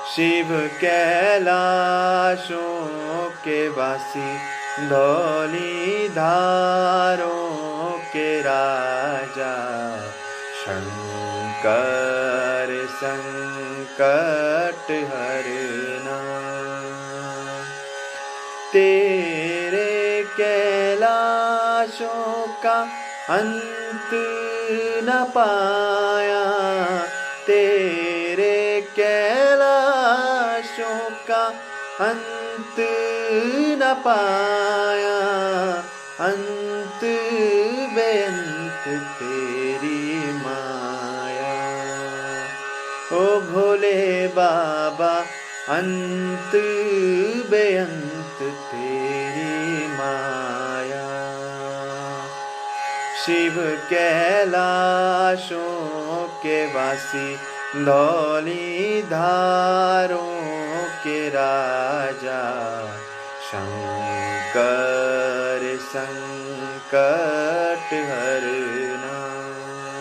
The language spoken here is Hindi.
शिव कैलाशों के वासी, धौली धारों के राजा, शंकर संकट हरना। तेरे कैलाशों का अंत न पाया, तेरे कैलाशों का अंत न पाया, अंत बेअंत तेरी माया। ओ भोले बाबा, अंत बेअंत तेरी माया। शिव कैलाशों के वासी, धौली धारों के राजा, शंकर संकट हरना।